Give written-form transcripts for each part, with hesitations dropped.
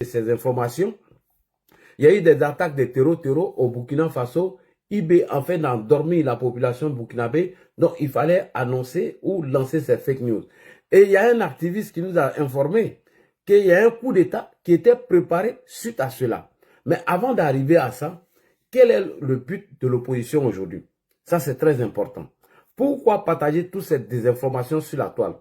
ces informations, il y a eu des attaques de terreau au Burkina Faso. IB en fait d'endormir la population burkinabé, donc il fallait annoncer ou lancer ces fake news. Et il y a un activiste qui nous a informé qu'il y a un coup d'État qui était préparé suite à cela. Mais avant d'arriver à ça, quel est le but de l'opposition aujourd'hui? Ça, c'est très important. Pourquoi partager toutes ces désinformations sur la toile?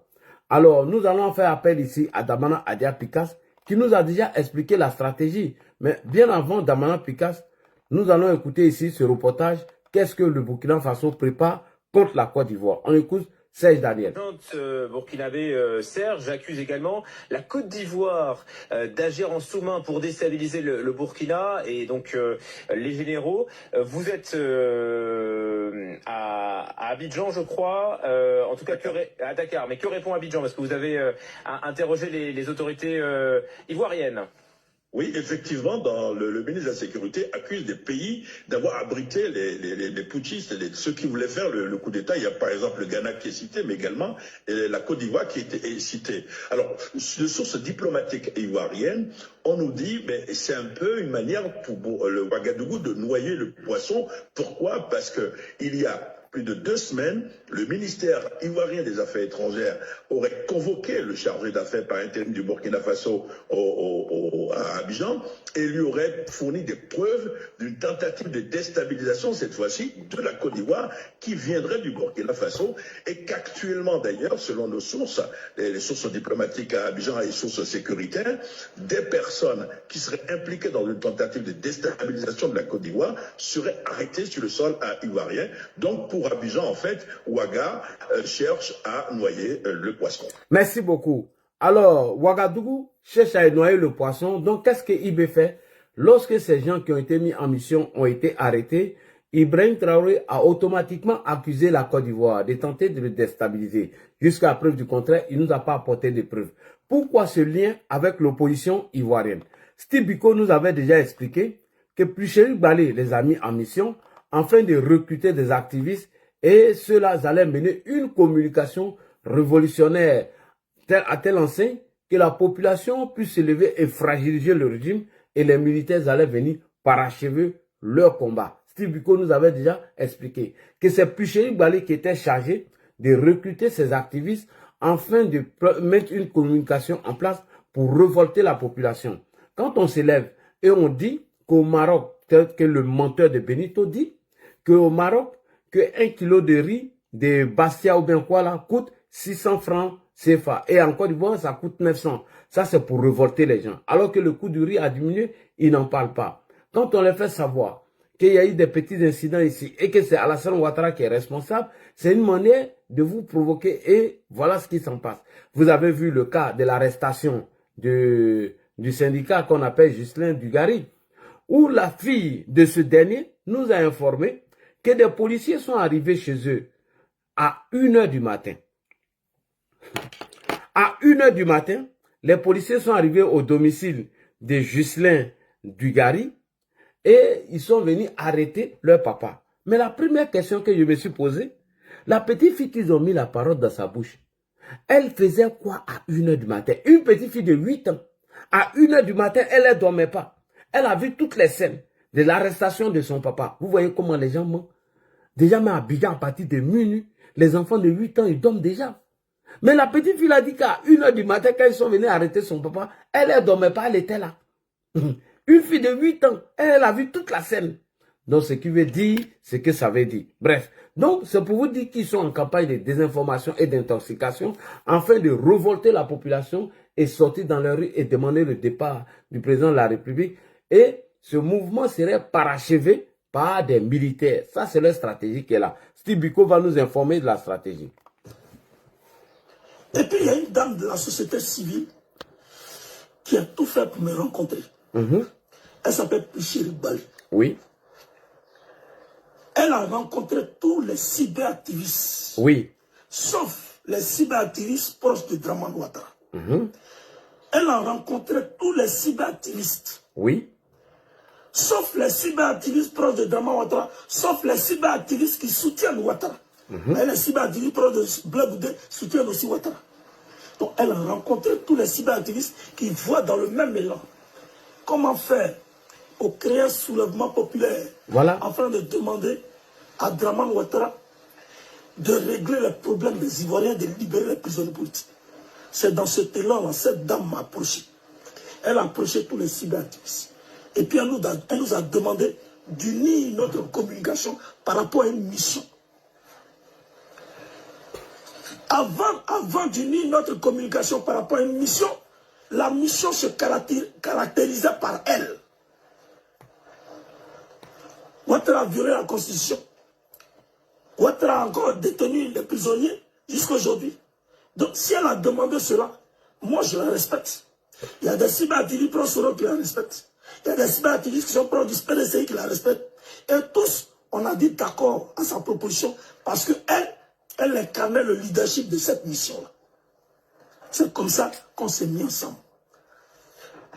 Alors, nous allons faire appel ici à Damana Adia Picas, qui nous a déjà expliqué la stratégie. Mais bien avant Damana Picas, nous allons écouter ici ce reportage. Qu'est-ce que le Burkina Faso prépare contre la Côte d'Ivoire? On écoute Serge Daniel. Burkinabé Serge accuse également la Côte d'Ivoire d'agir en sous-main pour déstabiliser le Burkina et donc les généraux. Vous êtes à Abidjan, je crois, en tout cas à Dakar. Mais que répond Abidjan? Parce que vous avez interrogé les autorités ivoiriennes. Oui, effectivement, le ministre de la Sécurité accuse des pays d'avoir abrité les putschistes, ceux qui voulaient faire le coup d'État. Il y a par exemple le Ghana qui est cité, mais également la Côte d'Ivoire qui est citée. Alors, de sources diplomatiques ivoiriennes, on nous dit, mais c'est un peu une manière pour le Ouagadougou de noyer le poisson. Pourquoi? Parce que il y a plus de 2 semaines, le ministère ivoirien des Affaires étrangères aurait convoqué le chargé d'affaires par intérim du Burkina Faso à Abidjan et lui aurait fourni des preuves d'une tentative de déstabilisation, cette fois-ci, de la Côte d'Ivoire qui viendrait du Burkina Faso et qu'actuellement d'ailleurs, selon nos sources, les sources diplomatiques à Abidjan et les sources sécuritaires, des personnes qui seraient impliquées dans une tentative de déstabilisation de la Côte d'Ivoire seraient arrêtées sur le sol ivoirien. Donc pour Abidjan, en fait, Ouaga cherche à noyer le poisson. Merci beaucoup. Alors, Ouagadougou cherche à noyer le poisson. Donc, qu'est-ce que IB fait? Lorsque ces gens qui ont été mis en mission ont été arrêtés, Ibrahim Traoré a automatiquement accusé la Côte d'Ivoire de tenter de le déstabiliser. Jusqu'à preuve du contraire, il ne nous a pas apporté de preuves. Pourquoi ce lien avec l'opposition ivoirienne? Steve Biko nous avait déjà expliqué que Plucheri Balé les a mis en mission afin de recruter des activistes et cela allait mener une communication révolutionnaire à telle enseigne que la population puisse se lever et fragiliser le régime et les militaires allaient venir parachever leur combat. Steve Biko nous avait déjà expliqué que c'est Plucheri Balé qui était chargé de recruter ces activistes afin de mettre une communication en place pour révolter la population. Quand on s'élève et on dit qu'au Maroc, tel que le menteur de Benito dit, qu'au Maroc, que 1 kilo de riz de Bastia ou bien quoi là coûte 600 francs CFA. Et en Côte d'Ivoire, ça coûte 900. Ça, c'est pour révolter les gens. Alors que le coût du riz a diminué, ils n'en parlent pas. Quand on les fait savoir qu'il y a eu des petits incidents ici et que c'est Alassane Ouattara qui est responsable, c'est une manière de vous provoquer et voilà ce qui s'en passe. Vous avez vu le cas de l'arrestation du syndicat qu'on appelle Ghislain Dugarry, où la fille de ce dernier nous a informé que des policiers sont arrivés chez eux à 1h du matin. À 1h du matin, les policiers sont arrivés au domicile de Ghislain Dugarry et ils sont venus arrêter leur papa. Mais la première question que je me suis posée, la petite fille qu'ils ont mis la parole dans sa bouche, elle faisait quoi à 1h du matin? Une petite fille de 8 ans. À 1h du matin, elle ne dormait pas. Elle a vu toutes les scènes de l'arrestation de son papa. Vous voyez comment les gens mentent. Déjà, mais à Abidjan, à partir de minuit, les enfants de 8 ans, ils dorment déjà. Mais la petite fille a dit qu'à 1h du matin, quand ils sont venus arrêter son papa, elle ne dormait pas, elle était là. Une fille de 8 ans, elle a vu toute la scène. Donc, ce qui veut dire, ce que ça veut dire. Bref, donc, c'est pour vous dire qu'ils sont en campagne de désinformation et d'intoxication afin de révolter la population et sortir dans la rue et demander le départ du président de la République. Et ce mouvement serait parachevé par des militaires. Ça, c'est leur stratégie qui est là. Steve Biko va nous informer de la stratégie. Et puis, il y a une dame de la société civile qui a tout fait pour me rencontrer. Elle s'appelle Plucheri Balé. Oui. Elle a rencontré tous les cyberactivistes. Oui. Sauf les cyberactivistes proches de Dramane Ouattara. Elle a rencontré tous les cyberactivistes. Oui. Sauf les cyberactivistes proches de Dramane Ouattara. Sauf les cyberactivistes qui soutiennent Ouattara. Et les cyberactivistes proches de Blé Goudé soutiennent aussi Ouattara. Donc elle a rencontré tous les cyberactivistes qui voient dans le même élan comment faire pour créer un soulèvement populaire. Voilà. Afin de demander à Draman Ouattara de régler les problèmes des Ivoiriens, de libérer les prisonniers politiques. C'est dans cet élan-là, cette dame m'a approché. Elle a approché tous les cyberactivistes. Et puis elle nous a demandé d'unir notre communication par rapport à une mission. Avant d'unir notre communication par rapport à une mission, la mission se caractérisait par elle. Ouattara a violé la Constitution. Ouattara a encore détenu les prisonniers jusqu'à aujourd'hui. Donc si elle a demandé cela, moi je la respecte. Il y a des cyberactivistes pro-Soro qui la respectent. Il y a des cyberactivistes qui sont pro du PDCI qui la respectent. Et tous, on a dit d'accord à sa proposition parce qu'elle incarnait le leadership de cette mission-là. C'est comme ça qu'on s'est mis ensemble.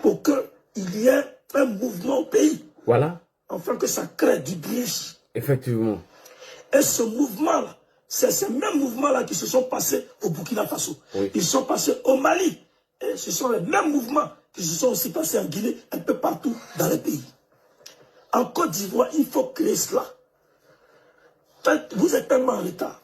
Pour qu'il y ait un mouvement au pays. Voilà. Afin que ça crée du bruit. Effectivement. Et ce mouvement-là, c'est ces mêmes mouvements-là qui se sont passés au Burkina Faso. Oui. Ils sont passés au Mali. Et ce sont les mêmes mouvements qui se sont aussi passés en Guinée, un peu partout dans les pays. En Côte d'Ivoire, il faut créer cela. Vous êtes tellement en retard.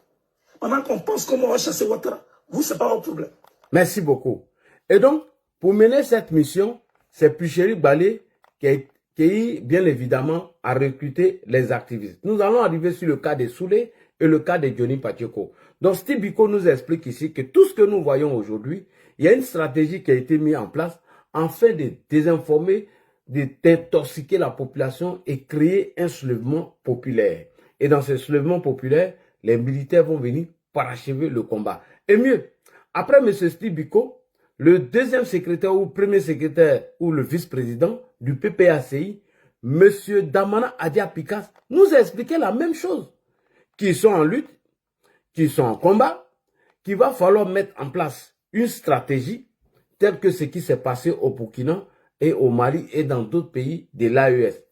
Pendant qu'on pense comment on va chasser Ouattara, vous, ce n'est pas votre problème. Merci beaucoup. Et donc, pour mener cette mission, c'est Puchéri Balé qui, bien évidemment, a recruté les activistes. Nous allons arriver sur le cas des Soulé et le cas de Johnny Pacheco. Donc, Steve Biko nous explique ici que tout ce que nous voyons aujourd'hui, il y a une stratégie qui a été mise en place afin de désinformer, d'intoxiquer la population et créer un soulèvement populaire. Et dans ce soulèvement populaire, les militaires vont venir parachever le combat. Et mieux, après M. Steve Biko, le deuxième secrétaire ou premier secrétaire ou le vice-président du PPACI, M. Damana Adia Pikas, nous a expliqué la même chose. Qui sont en lutte, qui sont en combat, qu'il va falloir mettre en place une stratégie telle que ce qui s'est passé au Burkina et au Mali et dans d'autres pays de l'AES.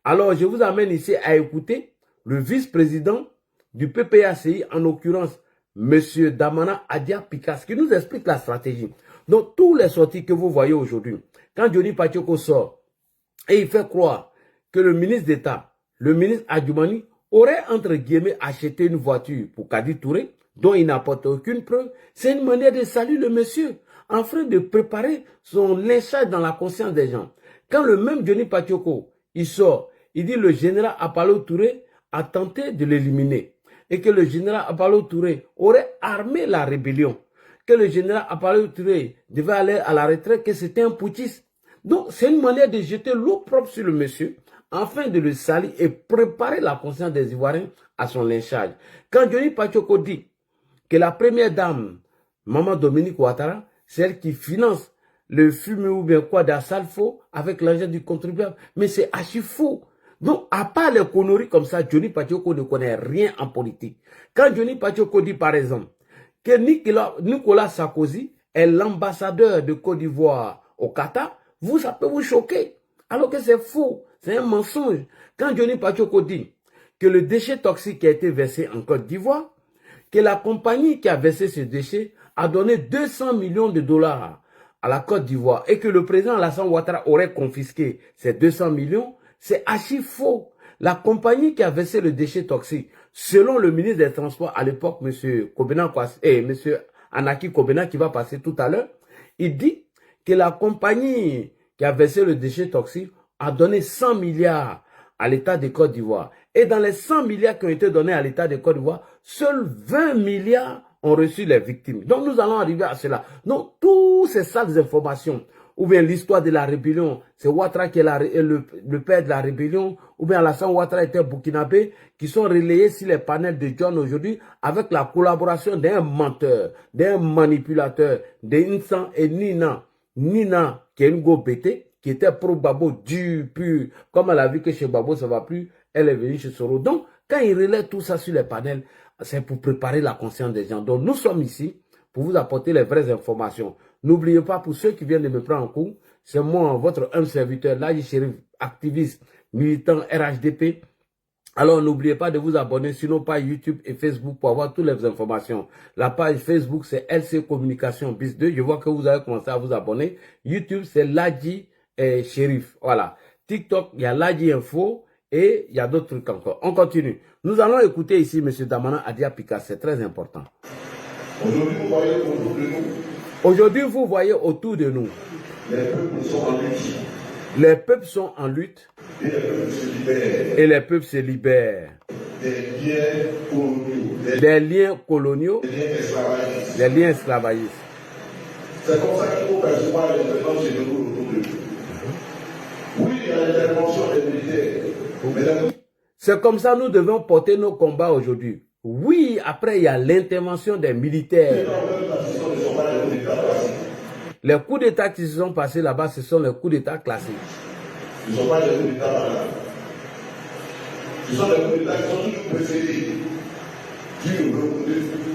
Alors, je vous amène ici à écouter le vice-président du PPACI, en l'occurrence, M. Damana Adia Pikas, qui nous explique la stratégie. Donc, tous les sorties que vous voyez aujourd'hui, quand Johnny Pacheco sort et il fait croire que le ministre d'État, le ministre Adjoumani, aurait, entre guillemets, acheté une voiture pour Kadi Touré, dont il n'apporte aucune preuve, c'est une manière de saluer le monsieur, en train de préparer son lynchage dans la conscience des gens. Quand le même Johnny Pacheco, il sort, il dit le général Apalo Touré a tenté de l'éliminer, et que le général Apalo Touré aurait armé la rébellion, que le général Apalo Touré devait aller à la retraite, que c'était un putschiste. Donc, c'est une manière de jeter l'eau propre sur le monsieur, afin de le salir et préparer la conscience des Ivoiriens à son lynchage. Quand Johnny Pacheco dit que la première dame, Maman Dominique Ouattara, c'est elle qui finance le fumier ou bien quoi d'Assalfo avec l'argent du contribuable, mais c'est archi faux. Donc, à part les conneries comme ça, Johnny Pacheco ne connaît rien en politique. Quand Johnny Pacheco dit par exemple que Nicolas Sarkozy est l'ambassadeur de Côte d'Ivoire au Qatar, vous, ça peut vous choquer. Alors que c'est faux, c'est un mensonge. Quand Johnny Pacheco dit que le déchet toxique a été versé en Côte d'Ivoire, que la compagnie qui a versé ce déchet a donné 200 millions de dollars à la Côte d'Ivoire et que le président Alassane Ouattara aurait confisqué ces 200 millions, c'est archi faux. La compagnie qui a versé le déchet toxique, selon le ministre des Transports à l'époque, M. Kobena et M. Anaki Kobena qui va passer tout à l'heure, il dit que la compagnie qui a versé le déchet toxique a donné 100 milliards à l'État de Côte d'Ivoire. Et dans les 100 milliards qui ont été donnés à l'État de Côte d'Ivoire, seuls 20 milliards ont reçu les victimes. Donc nous allons arriver à cela. Donc toutes ces sales informations, ou bien l'histoire de la rébellion, c'est Ouattara qui est le père de la rébellion, ou bien Alassane Ouattara était burkinabé, qui sont relayés sur les panels de John aujourd'hui avec la collaboration d'un menteur, d'un manipulateur, d'Insan et Nina. Nina, qui est une go BT, qui était pro Babo du pur. Comme elle a vu que chez Babo ça ne va plus, elle est venue chez Soro. Donc, quand il relaie tout ça sur les panels, c'est pour préparer la conscience des gens. Donc, nous sommes ici pour vous apporter les vraies informations. N'oubliez pas, pour ceux qui viennent de me prendre en cours, c'est moi, votre humble serviteur, Laji Chérif, activiste, militant RHDP. Alors, n'oubliez pas de vous abonner sur nos pages YouTube et Facebook pour avoir toutes les informations. La page Facebook, c'est LC Communication BIS 2. Je vois que vous avez commencé à vous abonner. YouTube, c'est Laji Shérif. Voilà. TikTok, il y a Ladi Info et il y a d'autres trucs encore. On continue. Nous allons écouter ici M. Damana Adia Pika. C'est très important. Aujourd'hui, vous voyez autour de nous. Les peuples sont en lutte. Les peuples sont en lutte. Et les peuples se libèrent. Des liens coloniaux. Des liens esclavagistes. C'est comme ça qu'il faut percevoir les événements généraux autour de nous. Oui, il y a l'intervention des militaires. C'est comme ça que nous devons porter nos combats aujourd'hui. Oui, après, il y a l'intervention des militaires. Les coups d'État qui se sont passés là-bas, ce sont les coups d'État classiques. Ce ne sont pas des coups d'État banals. Ce sont des coups d'État qui sont toujours précédés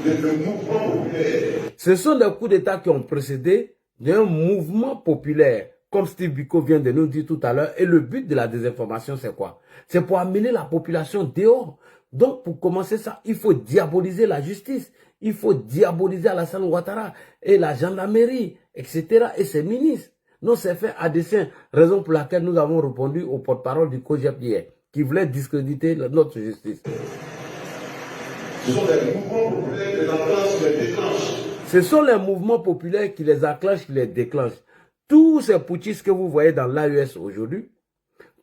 de mouvements populaires. Ce sont des coups d'État qui ont précédé d'un mouvement populaire, comme Steve Biko vient de nous dire tout à l'heure. Et le but de la désinformation, c'est quoi? C'est pour amener la population dehors. Donc, pour commencer ça, il faut diaboliser la justice. Il faut diaboliser Alassane Ouattara et la gendarmerie, etc. et ses ministres. Non, c'est fait à dessein. Raison pour laquelle nous avons répondu au porte-parole du COJEP hier, qui voulait discréditer notre justice. Ce sont les mouvements populaires qui les enclenchent, qui les déclenchent. Ce sont les mouvements populaires qui les enclenchent, qui les déclenchent. Tous ces putschistes que vous voyez dans l'AES aujourd'hui,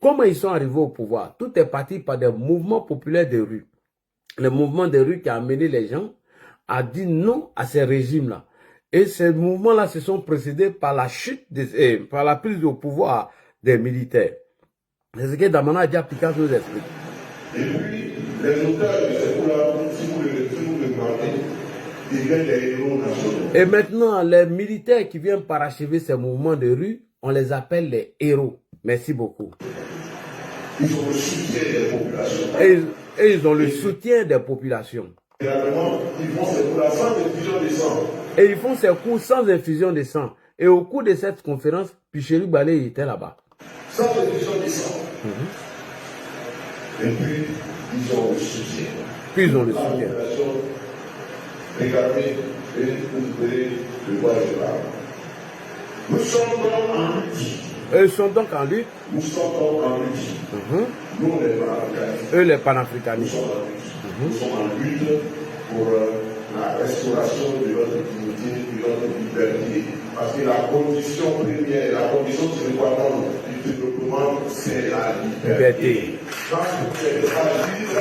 comment ils sont arrivés au pouvoir? Tout est parti par des mouvements populaires de rue. Le mouvement de rue qui a amené les gens à dire non à ces régimes-là. Et ces mouvements-là se sont précédés par la chute, par la prise au pouvoir des militaires. C'est ce que Damana Diapika nous explique. Et puis, les auteurs de ces coups-là, si vous le demandez, deviennent des héros nationaux. Et maintenant, les militaires qui viennent parachever ces mouvements de rue, on les appelle les héros. Merci beaucoup. Ils ont le soutien des populations. Et ils ont le soutien des populations. Généralement, ils font ces coups-là sans infusion de sang. Et ils font ces coups sans infusion de sang. Et au cours de cette conférence, Picheri Balé était là-bas. Sans infusion de sang. Et puis, ils ont le soutien. Puis ils ont le soutien. La population, regardez, et vous verrez de quoi je parle. Nous sommes donc en lutte. Eux ils sont donc en lutte. Nous sommes donc en lutte. Nous, les panafricanistes. Eux, les panafricanistes. Nous sommes en lutte pour la restauration de notre dignité, de notre liberté. Parce que la condition première, la condition sine qua non du développement, c'est la liberté. Quand vous n'êtes pas libre,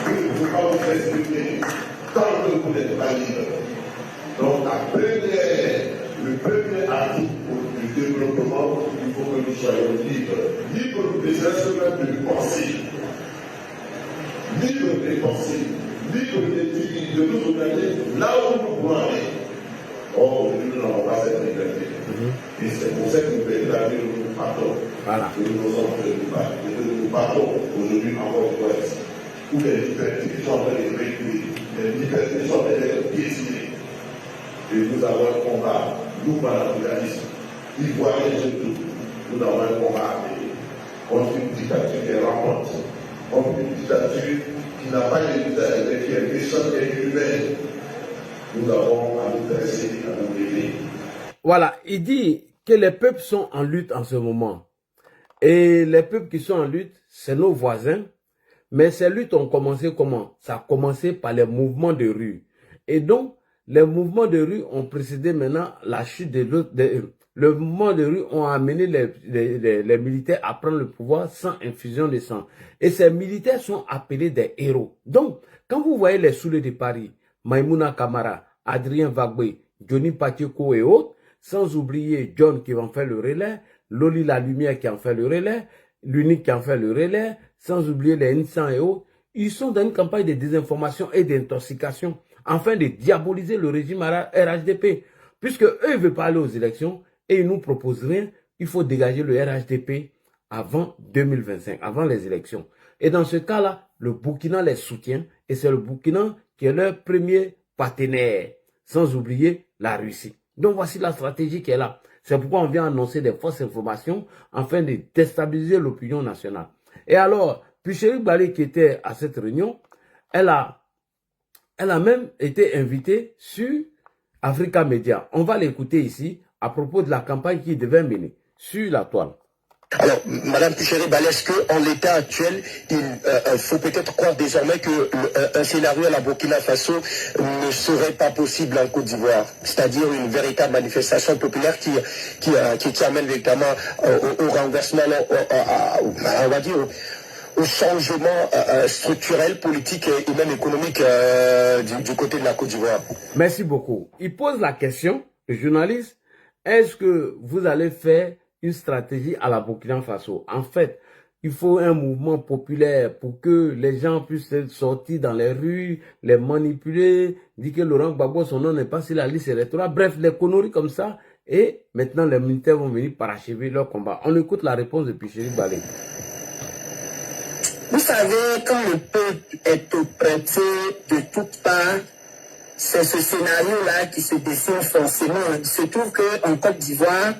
vous ne pouvez pas vous exprimer tant que vous n'êtes pas libre. Donc, le premier article du développement, il faut que nous soyons libres. Libres des instruments de pensée. Libres des pensées. Libres de nous organiser là où nous pouvons aller. Or, nous n'avons pas cette liberté. Et c'est pour ça que nous nous partons. Voilà. Que nous partons aujourd'hui encore une fois ici. Où les libertés qui sont en train de réguler, les libertés qui sont en train d'être piétinées. Et nous avons un combat, nous, panafricanistes, ivoiriens surtout, nous avons un combat contre une dictature qui est rampante, contre une dictature qui n'a pas de visage, qui est méchante et humaine. Nous avons à nous dresser, à nous lever. Voilà, il dit que les peuples sont en lutte en ce moment. Et les peuples qui sont en lutte, c'est nos voisins. Mais ces luttes ont commencé comment? Ça a commencé par les mouvements de rue. Et donc, les mouvements de rue ont précédé maintenant la chute de l'autre. Le mouvement de rue ont amené les militaires à prendre le pouvoir sans infusion de sang. Et ces militaires sont appelés des héros. Donc, quand vous voyez les soulés de Paris, Maïmouna Kamara, Adrien Vagbe, Johnny Pacheco et autres, sans oublier John qui en fait le relais, Loli La Lumière qui en fait le relais, l'unique qui en fait le relais, sans oublier les N100 et autres, ils sont dans une campagne de désinformation et d'intoxication afin de diaboliser le régime RHDP. Puisque eux ne veulent pas aller aux élections et ils nous proposent rien, il faut dégager le RHDP avant 2025, avant les élections. Et dans ce cas-là, le Burkina les soutient et c'est le Burkina qui est leur premier partenaire, sans oublier la Russie. Donc voici la stratégie qui est là. C'est pourquoi on vient annoncer des fausses informations afin de déstabiliser l'opinion nationale. Et alors, Picheri Balé qui était à cette réunion, elle a même été invitée sur Africa Media. On va l'écouter ici à propos de la campagne qui devait mener sur la toile. Alors, Madame Picheri-Balé, est-ce qu'en l'état actuel, il faut peut-être croire désormais qu'un scénario à la Burkina Faso ne serait pas possible en Côte d'Ivoire, c'est-à-dire une véritable manifestation populaire qui amène véritablement au renversement, on va dire, au changement structurel, politique et même économique du côté de la Côte d'Ivoire. Merci beaucoup. Il pose la question, le journaliste, est-ce que vous allez faire une stratégie à la Burkina Faso? En fait, il faut un mouvement populaire pour que les gens puissent sortir dans les rues, les manipuler, dire que Laurent Gbagbo, son nom n'est pas sur la liste électorale. Bref, les conneries comme ça. Et maintenant, les militaires vont venir parachever leur combat. On écoute la réponse de Picheri-Balé. Vous savez, quand le peuple est oppressé de toutes parts, c'est ce scénario-là qui se dessine forcément. Il se trouve qu'en Côte d'Ivoire,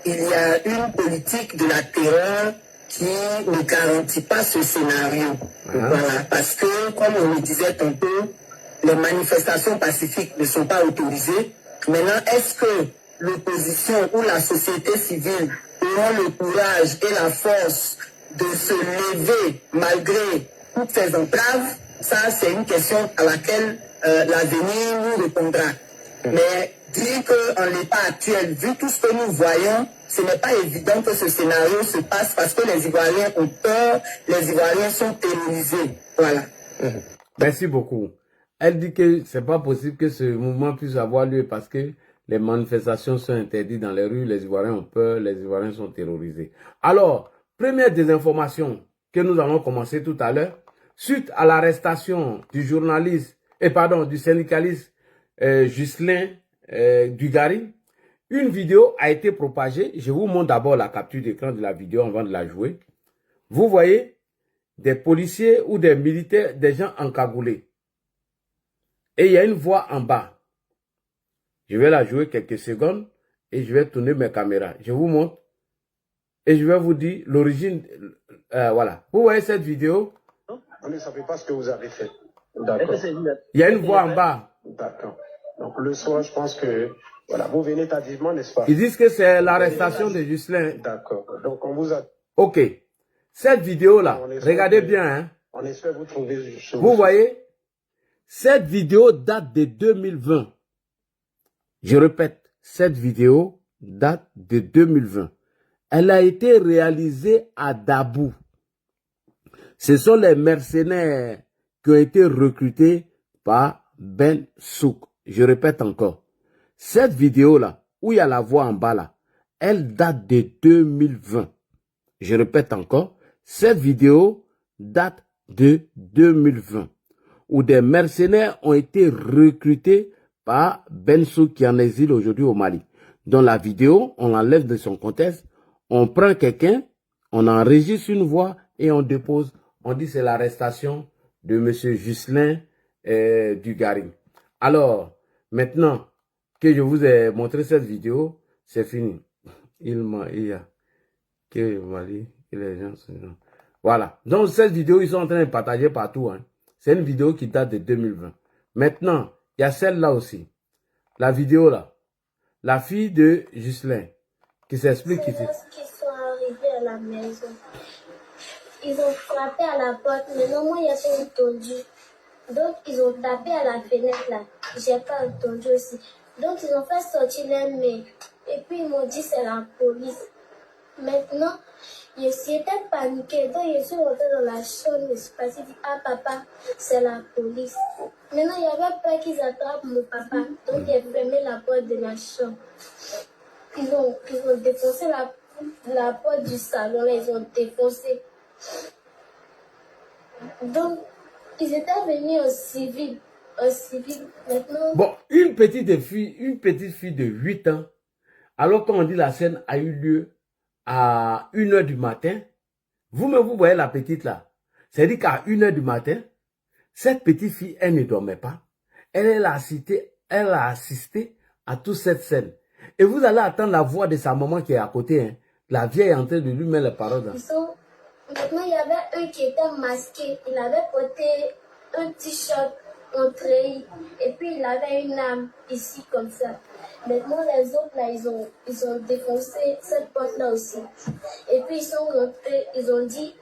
il y a une politique de la terreur qui ne garantit pas ce scénario. Voilà, parce que, comme on le disait tantôt, les manifestations pacifiques ne sont pas autorisées. Maintenant, est-ce que l'opposition ou la société civile auront le courage et la force de se lever malgré toutes ces entraves? Ça, c'est une question à laquelle l'avenir nous répondra. Mais dire qu'en l'état actuel, vu tout ce que nous voyons, ce n'est pas évident que ce scénario se passe parce que les Ivoiriens ont peur, les Ivoiriens sont terrorisés. Voilà. Merci beaucoup. Elle dit que c'est pas possible que ce mouvement puisse avoir lieu parce que les manifestations sont interdites dans les rues, les Ivoiriens ont peur, les Ivoiriens sont terrorisés. Alors, première désinformation que nous allons commencer tout à l'heure, suite à l'arrestation du journaliste, du syndicaliste Ghislain Dugarry, une vidéo a été propagée. Je vous montre d'abord la capture d'écran de la vidéo avant de la jouer. Vous voyez des policiers ou des militaires, des gens encagoulés. Et il y a une voix en bas. Je vais la jouer quelques secondes et je vais tourner mes caméras. Je vous montre et je vais vous dire l'origine. Voilà. Vous voyez cette vidéo? On ne savait pas ce que vous avez fait. D'accord. Il y a une voix en bas. D'accord. Donc le soir, je pense que voilà, vous venez tardivement, n'est-ce pas? Ils disent que c'est l'arrestation de Ghislain. D'accord. Donc on vous a. Ok. Cette vidéo-là, regardez bien. Hein. On espère vous trouver. Vous voyez, cette vidéo date de 2020. Je répète, cette vidéo date de 2020. Elle a été réalisée à Dabou. Ce sont les mercenaires qui ont été recrutés par Ben Souk. Je répète encore. Cette vidéo-là, où il y a la voix en bas là, elle date de 2020. Je répète encore. Cette vidéo date de 2020. Où des mercenaires ont été recrutés par Ben Souk qui est en exil aujourd'hui au Mali. Dans la vidéo, on l'enlève de son contexte. On prend quelqu'un, on enregistre une voix et on dépose. On dit c'est l'arrestation de M. Ghislain Dugarry. Alors, maintenant que je vous ai montré cette vidéo, c'est fini. Voilà. Donc, cette vidéo, ils sont en train de partager partout. Hein. C'est une vidéo qui date de 2020. Maintenant, il y a celle-là aussi. La vidéo là. La fille de Ghislain qui s'explique ici. Lorsqu'ils sont arrivés à la maison, ils ont frappé à la porte, mais non, moi, il n'y a pas entendu. Donc, ils ont tapé à la fenêtre, là. J'ai pas entendu aussi. Donc, ils ont fait sortir les mains. Et puis, ils m'ont dit, c'est la police. Maintenant, j'étais paniquée. Donc, je suis rentrée dans la chambre. Je suis passée, dit, ah, papa, c'est la police. Maintenant, il y avait peur qu'ils attrapent mon papa. Donc, j'ai fermé la porte de la chambre. Ils ont défoncé la porte du salon. Là, ils ont défoncé. Donc, ils étaient venus en civil. Maintenant. Bon, une petite fille de 8 ans, alors qu'on dit la scène a eu lieu à 1h du matin, vous-même, vous voyez la petite là. C'est-à-dire qu'à 1h du matin, cette petite fille, elle ne dormait pas. Elle a assisté à toute cette scène. Et vous allez attendre la voix de sa maman qui est à côté. Hein. La vieille est en train de lui mettre les paroles. Maintenant, il y avait un qui était masqué. Il avait porté un t-shirt ont trahi. Et puis il avait une âme ici comme ça. Maintenant les autres là, ils ont défoncé cette porte là aussi. Et puis ils sont rentrés, ils ont dit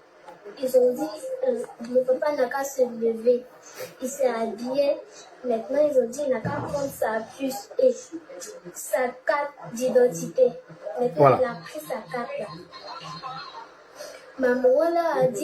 le papa n'a qu'à se lever. Il s'est habillé. Maintenant ils ont dit il n'a qu'à prendre sa puce et sa carte d'identité. Maintenant Voilà. il a pris sa carte là. Maman là a dit